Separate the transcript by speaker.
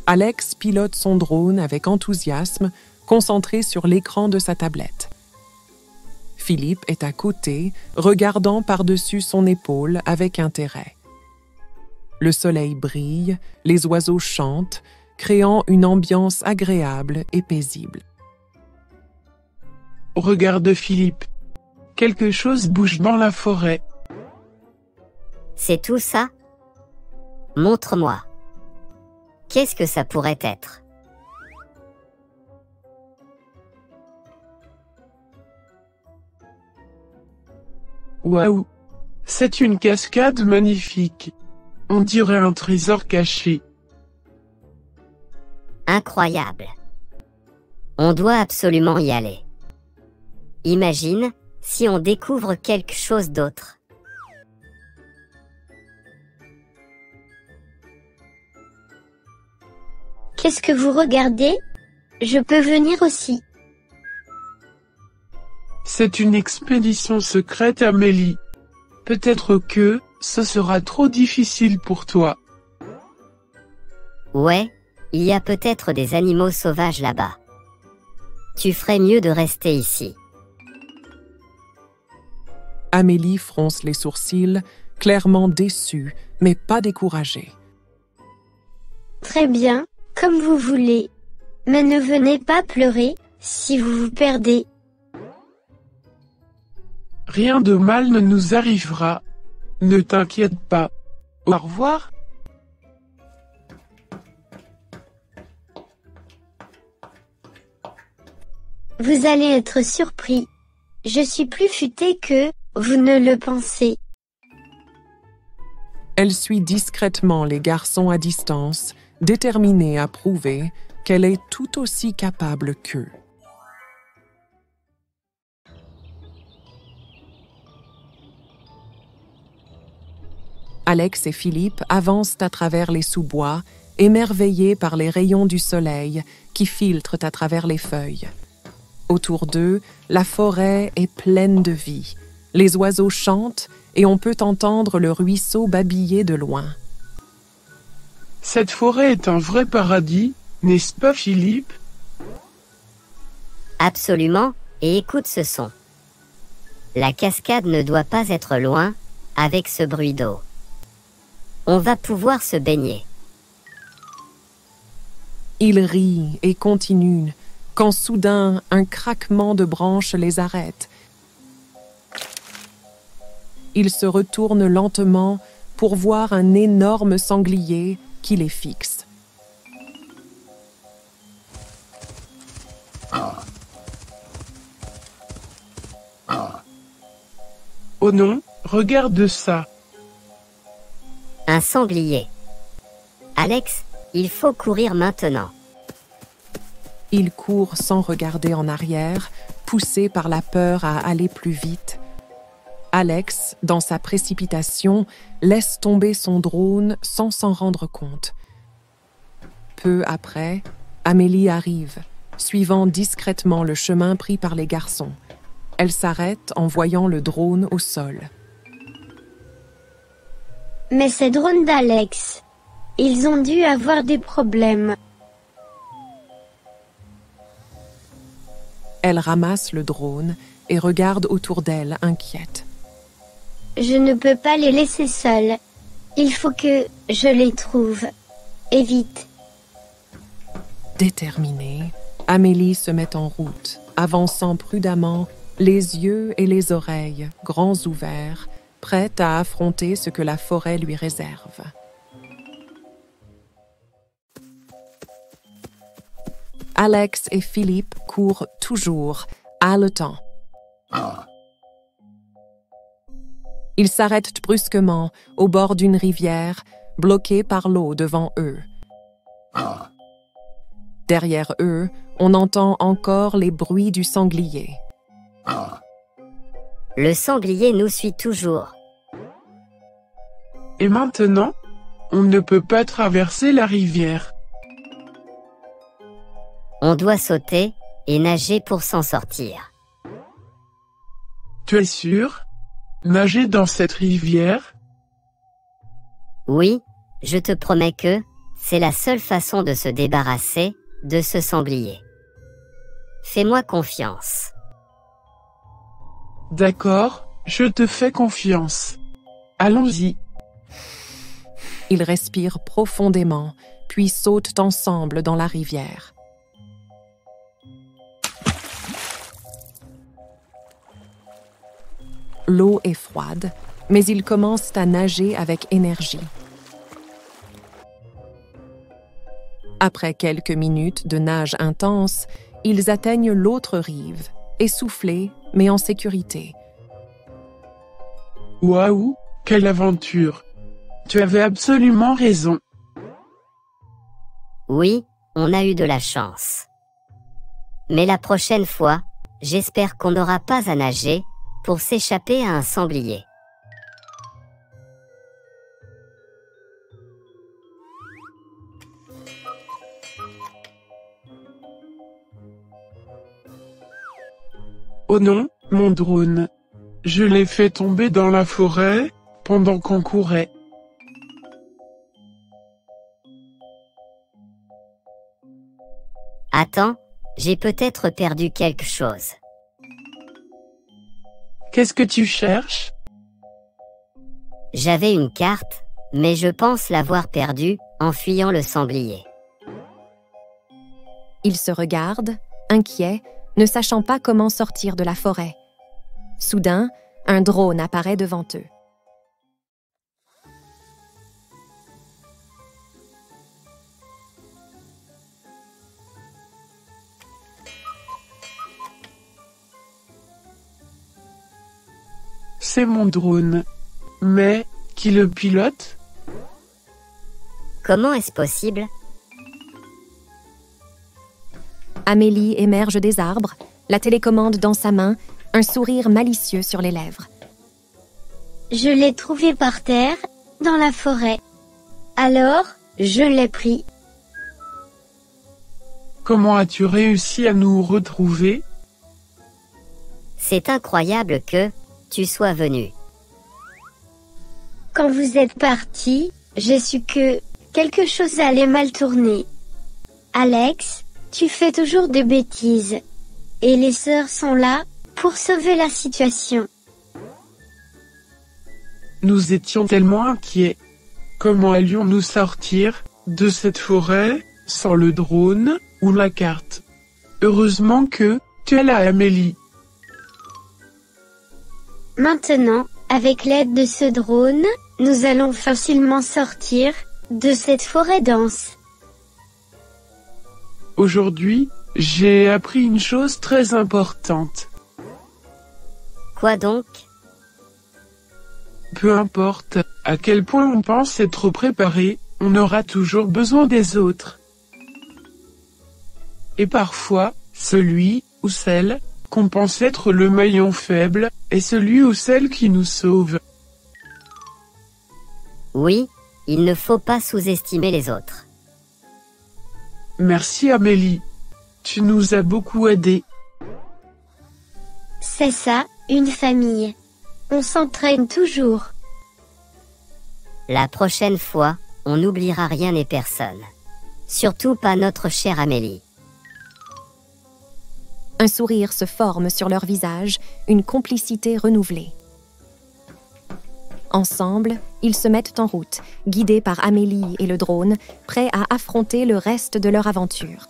Speaker 1: Alex pilote son drone avec enthousiasme, concentré sur l'écran de sa tablette. Philippe est à côté, regardant par-dessus son épaule avec intérêt. Le soleil brille, les oiseaux chantent, créant une ambiance agréable et paisible.
Speaker 2: Regarde Philippe. Quelque chose bouge dans la forêt.
Speaker 3: C'est tout ça? Montre-moi. Qu'est-ce que ça pourrait être?
Speaker 2: Waouh! C'est une cascade magnifique. On dirait un trésor caché.
Speaker 3: Incroyable. On doit absolument y aller. Imagine si on découvre quelque chose d'autre.
Speaker 4: Qu'est-ce que vous regardez? Je peux venir aussi.
Speaker 2: C'est une expédition secrète, Amélie. Peut-être que ce sera trop difficile pour toi.
Speaker 3: Ouais, il y a peut-être des animaux sauvages là-bas. Tu ferais mieux de rester ici.
Speaker 1: Amélie fronce les sourcils, clairement déçue, mais pas découragée.
Speaker 4: Très bien, comme vous voulez. Mais ne venez pas pleurer si vous vous perdez.
Speaker 2: Rien de mal ne nous arrivera. Ne t'inquiète pas. Au revoir.
Speaker 4: Vous allez être surpris. Je suis plus futée que vous ne le pensez.
Speaker 1: Elle suit discrètement les garçons à distance, déterminée à prouver qu'elle est tout aussi capable qu'eux. Alex et Philippe avancent à travers les sous-bois, émerveillés par les rayons du soleil qui filtrent à travers les feuilles. Autour d'eux, la forêt est pleine de vie. Les oiseaux chantent et on peut entendre le ruisseau babiller de loin.
Speaker 2: Cette forêt est un vrai paradis, n'est-ce pas Philippe?
Speaker 3: Absolument, et écoute ce son. La cascade ne doit pas être loin, avec ce bruit d'eau. On va pouvoir se baigner.
Speaker 1: Ils rient et continuent, quand soudain un craquement de branches les arrête. Ils se retournent lentement pour voir un énorme sanglier qui les fixe.
Speaker 2: Oh non, regarde ça.
Speaker 3: Un sanglier. Alex, il faut courir maintenant.
Speaker 1: Il court sans regarder en arrière, poussé par la peur à aller plus vite. Alex, dans sa précipitation, laisse tomber son drone sans s'en rendre compte. Peu après, Amélie arrive, suivant discrètement le chemin pris par les garçons. Elle s'arrête en voyant le drone au sol.
Speaker 4: Mais ces drones d'Alex, ils ont dû avoir des problèmes.
Speaker 1: Elle ramasse le drone et regarde autour d'elle, inquiète.
Speaker 4: Je ne peux pas les laisser seuls. Il faut que je les trouve. Et vite.
Speaker 1: Déterminée, Amélie se met en route, avançant prudemment, les yeux et les oreilles grands ouverts, prête à affronter ce que la forêt lui réserve. Alex et Philippe courent toujours, haletant. Ils s'arrêtent brusquement au bord d'une rivière, bloqués par l'eau devant eux. Derrière eux, on entend encore les bruits du sanglier.
Speaker 3: Le sanglier nous suit toujours.
Speaker 2: Et maintenant, on ne peut pas traverser la rivière.
Speaker 3: On doit sauter et nager pour s'en sortir.
Speaker 2: Tu es sûr? Nager dans cette rivière?
Speaker 3: Oui, je te promets que C'est la seule façon de se débarrasser de ce sanglier. Fais-moi confiance.
Speaker 2: D'accord, je te fais confiance. Allons-y.
Speaker 1: Ils respirent profondément, puis sautent ensemble dans la rivière. L'eau est froide, mais ils commencent à nager avec énergie. Après quelques minutes de nage intense, ils atteignent l'autre rive, essoufflés mais en sécurité.
Speaker 2: Waouh, quelle aventure! Tu avais absolument raison.
Speaker 3: Oui, on a eu de la chance. Mais la prochaine fois, j'espère qu'on n'aura pas à nager pour s'échapper à un sanglier.
Speaker 2: Oh non, mon drone. Je l'ai fait tomber dans la forêt, pendant qu'on courait.
Speaker 3: Attends, j'ai peut-être perdu quelque chose.
Speaker 2: Qu'est-ce que tu cherches?
Speaker 3: J'avais une carte, mais je pense l'avoir perdue en fuyant le sanglier.
Speaker 1: Ils se regardent, inquiets, ne sachant pas comment sortir de la forêt. Soudain, un drone apparaît devant eux.
Speaker 2: C'est mon drone. Mais, qui le pilote?
Speaker 3: Comment est-ce possible?
Speaker 1: Amélie émerge des arbres, la télécommande dans sa main, un sourire malicieux sur les lèvres.
Speaker 4: Je l'ai trouvé par terre, dans la forêt. Alors, je l'ai pris.
Speaker 2: Comment as-tu réussi à nous retrouver?
Speaker 3: C'est incroyable que tu sois venu.
Speaker 4: Quand vous êtes parti, j'ai su que quelque chose allait mal tourner. Alex, tu fais toujours des bêtises. Et les sœurs sont là pour sauver la situation.
Speaker 2: Nous étions tellement inquiets. Comment allions-nous sortir de cette forêt sans le drone ou la carte? Heureusement que tu es là, Amélie.
Speaker 4: Maintenant, avec l'aide de ce drone, nous allons facilement sortir de cette forêt dense.
Speaker 2: Aujourd'hui, j'ai appris une chose très importante.
Speaker 3: Quoi donc?
Speaker 2: Peu importe à quel point on pense être préparé, on aura toujours besoin des autres. Et parfois, celui ou celle qu'on pense être le maillon faible est celui ou celle qui nous sauve.
Speaker 3: Oui, il ne faut pas sous-estimer les autres.
Speaker 2: Merci Amélie. Tu nous as beaucoup aidés.
Speaker 4: C'est ça, une famille. On s'entraîne toujours.
Speaker 3: La prochaine fois, on n'oubliera rien et personne. Surtout pas notre chère Amélie.
Speaker 1: Un sourire se forme sur leur visage, une complicité renouvelée. Ensemble, ils se mettent en route, guidés par Amélie et le drone, prêts à affronter le reste de leur aventure.